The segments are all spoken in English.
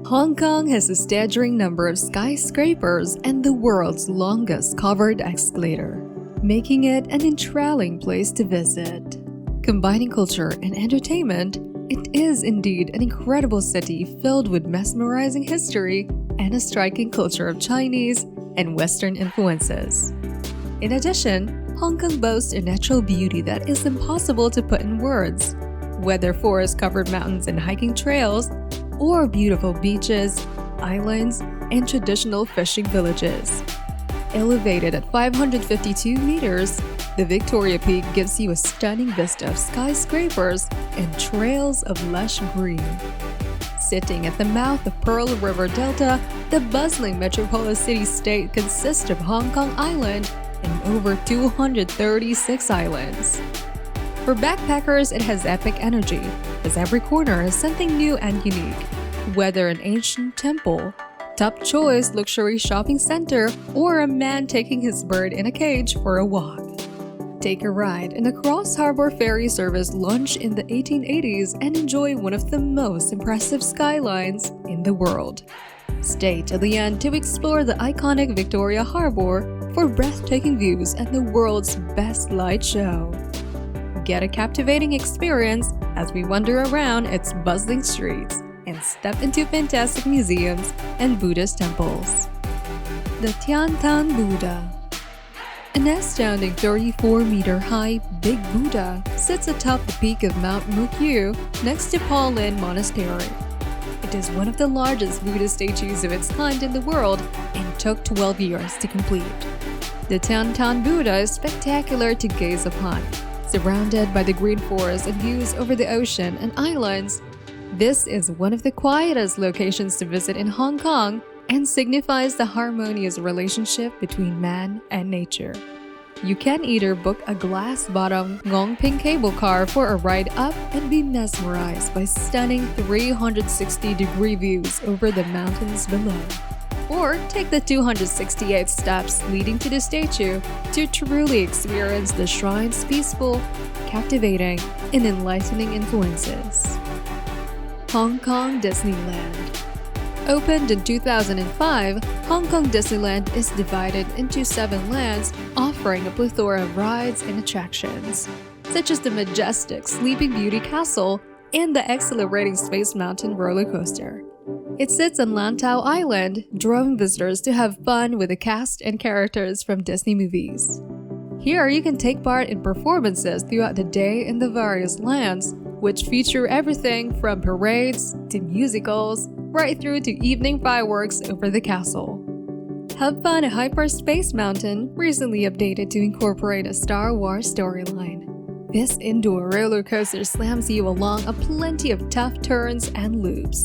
Hong Kong has a staggering number of skyscrapers and the world's longest covered escalator, making it an enthralling place to visit. Combining culture and entertainment, it is indeed an incredible city filled with mesmerizing history and a striking culture of Chinese and Western influences. In addition, Hong Kong boasts a natural beauty that is impossible to put in words, whether forest-covered mountains and hiking trails, or beautiful beaches, islands, and traditional fishing villages. Elevated at 552 meters, the Victoria Peak gives you a stunning vista of skyscrapers and trails of lush green. Sitting at the mouth of Pearl River Delta, the bustling metropolis city-state consists of Hong Kong Island and over 236 islands. For backpackers, it has epic energy, as every corner has something new and unique. Whether an ancient temple, top-choice luxury shopping center, or a man taking his bird in a cage for a walk. Take a ride in a cross-harbor ferry service launched in the 1880s and enjoy one of the most impressive skylines in the world. Stay till the end to explore the iconic Victoria Harbour for breathtaking views and the world's best light show. Get a captivating experience as we wander around its bustling streets and step into fantastic museums and Buddhist temples. The Tiantan Buddha. An astounding 34-meter-high Big Buddha sits atop the peak of Mount Mukyu next to Paulin Monastery. It is one of the largest Buddha statues of its kind in the world and took 12 years to complete. The Tiantan Buddha is spectacular to gaze upon. Surrounded by the green forest and views over the ocean and islands, this is one of the quietest locations to visit in Hong Kong and signifies the harmonious relationship between man and nature. You can either book a glass-bottom Ngongping cable car for a ride up and be mesmerized by stunning 360-degree views over the mountains below, or take the 268 steps leading to the statue to truly experience the shrine's peaceful, captivating, and enlightening influences. Hong Kong Disneyland. Opened in 2005, Hong Kong Disneyland is divided into 7 lands, offering a plethora of rides and attractions, such as the majestic Sleeping Beauty Castle and the exhilarating Space Mountain roller coaster. It sits on Lantau Island, drawing visitors to have fun with the cast and characters from Disney movies. Here you can take part in performances throughout the day in the various lands, which feature everything from parades to musicals, right through to evening fireworks over the castle. Have fun at Hyperspace Mountain, recently updated to incorporate a Star Wars storyline. This indoor roller coaster slams you along a plenty of tough turns and loops.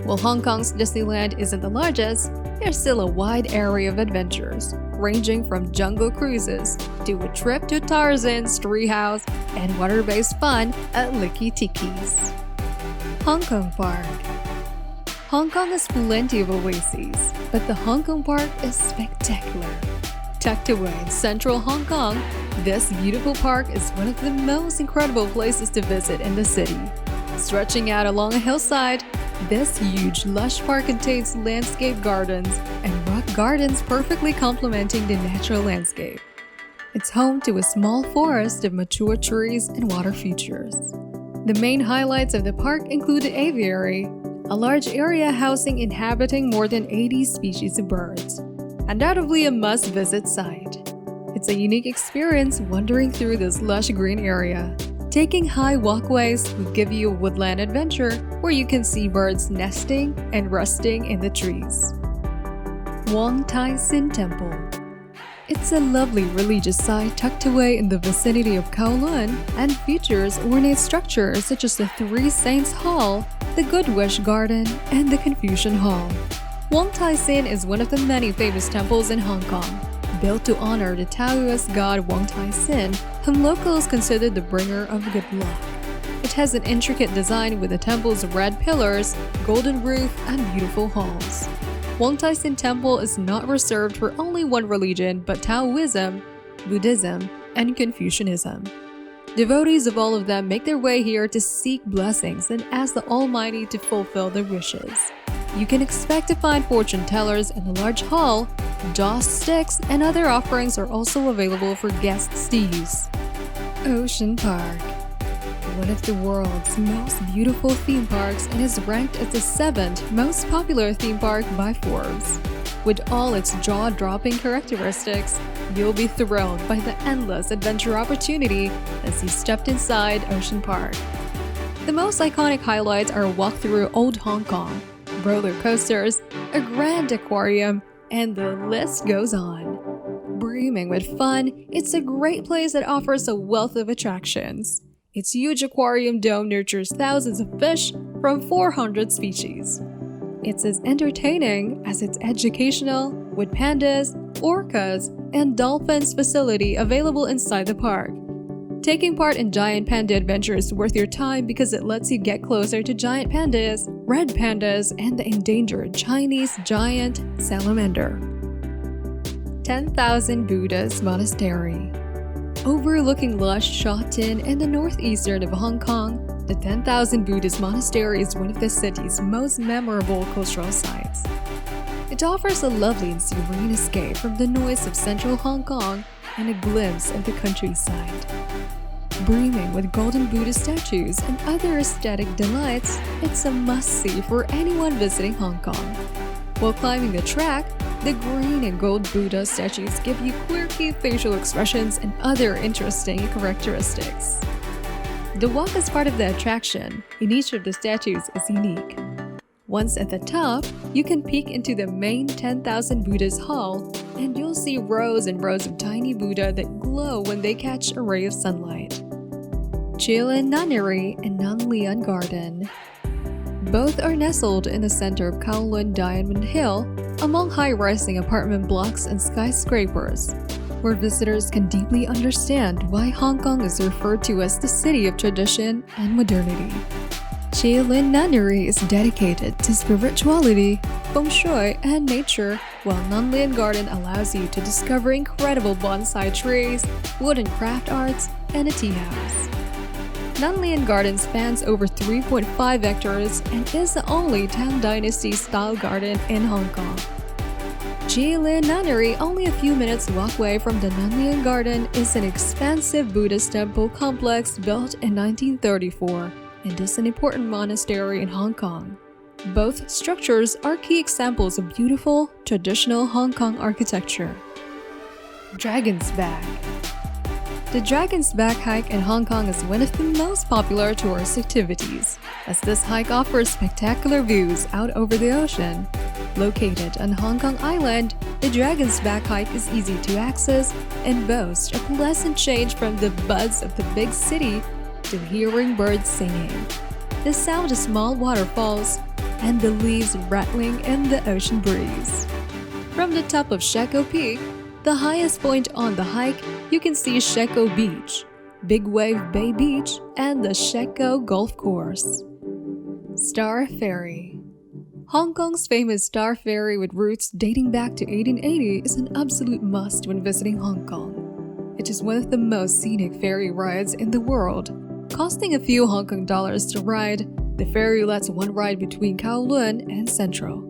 While Hong Kong's Disneyland isn't the largest, there's still a wide area of adventures, ranging from jungle cruises to a trip to Tarzan's treehouse and water-based fun at Licky Tiki's. Hong Kong Park. Hong Kong has plenty of oases, but the Hong Kong Park is spectacular. Tucked away in central Hong Kong, this beautiful park is one of the most incredible places to visit in the city. Stretching out along a hillside, this huge, lush park contains landscape gardens and rock gardens perfectly complementing the natural landscape. It's home to a small forest of mature trees and water features. The main highlights of the park include the aviary, a large area housing inhabiting more than 80 species of birds. Undoubtedly a must-visit site. It's a unique experience wandering through this lush green area. Taking high walkways will give you a woodland adventure where you can see birds nesting and resting in the trees. Wong Tai Sin Temple. It's a lovely religious site tucked away in the vicinity of Kowloon and features ornate structures such as the Three Saints Hall, the Good Wish Garden, and the Confucian Hall. Wong Tai Sin is one of the many famous temples in Hong Kong, built to honor the Taoist god Wong Tai Sin, whom locals consider the bringer of good luck. It has an intricate design with the temple's red pillars, golden roof, and beautiful halls. Wong Tai Sin Temple is not reserved for only one religion but Taoism, Buddhism, and Confucianism. Devotees of all of them make their way here to seek blessings and ask the Almighty to fulfill their wishes. You can expect to find fortune tellers in the large hall. Joss sticks and other offerings are also available for guests to use. Ocean Park, one of the world's most beautiful theme parks, and is ranked as the 7th most popular theme park by Forbes. With all its jaw-dropping characteristics, you'll be thrilled by the endless adventure opportunity as you stepped inside Ocean Park. The most iconic highlights are a walk through Old Hong Kong, roller coasters, a grand aquarium, and the list goes on. Brimming with fun, it's a great place that offers a wealth of attractions. Its huge aquarium dome nurtures thousands of fish from 400 species. It's as entertaining as it's educational, with pandas, orcas, and dolphins facility available inside the park. Taking part in Giant Panda Adventure is worth your time because it lets you get closer to giant pandas, red pandas, and the endangered Chinese giant salamander. 10,000 Buddhas Monastery. Overlooking lush Sha Tin in the northeastern of Hong Kong, the 10,000 Buddhist Monastery is one of the city's most memorable cultural sites. It offers a lovely and serene escape from the noise of central Hong Kong and a glimpse of the countryside. Brimming with golden Buddha statues and other aesthetic delights, it's a must-see for anyone visiting Hong Kong. While climbing the track, the green and gold Buddha statues give you quirky facial expressions and other interesting characteristics. The walk is part of the attraction, and each of the statues is unique. Once at the top, you can peek into the main 10,000 Buddhas hall, and you'll see rows and rows of tiny Buddha that glow when they catch a ray of sunlight. Chilin Nunnery and Nun Leon Garden. Both are nestled in the center of Kowloon Diamond Hill, among high-rising apartment blocks and skyscrapers, where visitors can deeply understand why Hong Kong is referred to as the city of tradition and modernity. Chilin Nunnery is dedicated to spirituality, feng shui, and nature, while Nun Leon Garden allows you to discover incredible bonsai trees, wooden craft arts, and a tea house. Nun Leon Garden spans over 3.5 hectares and is the only Tang Dynasty-style garden in Hong Kong. Chilin Nunnery, only a few minutes walk away from the Nun Leon Garden, is an expansive Buddhist temple complex built in 1934 and is an important monastery in Hong Kong. Both structures are key examples of beautiful, traditional Hong Kong architecture. Dragon's Back. The Dragon's Back hike in Hong Kong is one of the most popular tourist activities, as this hike offers spectacular views out over the ocean. Located on Hong Kong Island, the Dragon's Back hike is easy to access and boasts a pleasant change from the buzz of the big city to hearing birds singing, the sound of small waterfalls, and the leaves rattling in the ocean breeze. From the top of Sheko Peak, the highest point on the hike, you can see Sheko Beach, Big Wave Bay Beach, and the Sheko Golf Course. Star Ferry. Hong Kong's famous Star Ferry, with roots dating back to 1880, is an absolute must when visiting Hong Kong. It is one of the most scenic ferry rides in the world. Costing a few Hong Kong dollars to ride, the ferry lets one ride between Kowloon and Central.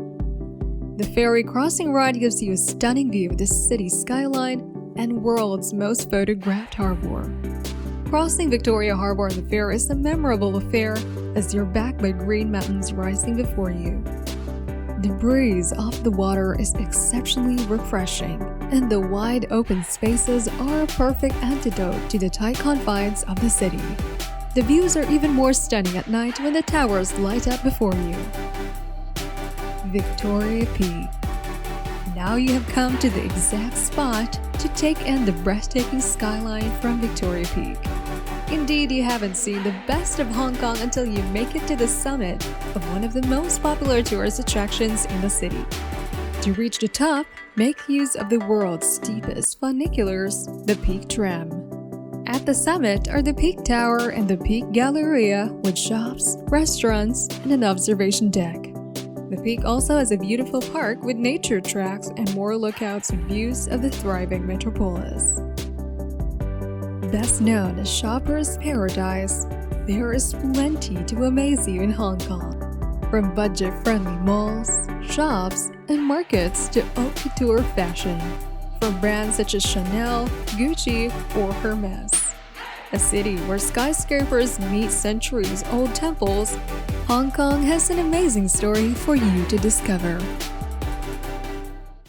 The ferry crossing ride gives you a stunning view of the city's skyline and world's most photographed harbor. Crossing Victoria Harbour on the ferry is a memorable affair as you're backed by green mountains rising before you. The breeze off the water is exceptionally refreshing, and the wide open spaces are a perfect antidote to the tight confines of the city. The views are even more stunning at night when the towers light up before you. Victoria Peak. Now you have come to the exact spot to take in the breathtaking skyline from Victoria Peak. Indeed, you haven't seen the best of Hong Kong until you make it to the summit of one of the most popular tourist attractions in the city. To reach the top, make use of the world's steepest funiculars, the Peak Tram. At the summit are the Peak Tower and the Peak Galleria with shops, restaurants, and an observation deck. The peak also has a beautiful park with nature tracks and more lookouts with views of the thriving metropolis. Best known as Shopper's Paradise, there is plenty to amaze you in Hong Kong. From budget-friendly malls, shops, and markets to haute couture fashion. From brands such as Chanel, Gucci, or Hermes. A city where skyscrapers meet centuries-old temples, Hong Kong has an amazing story for you to discover.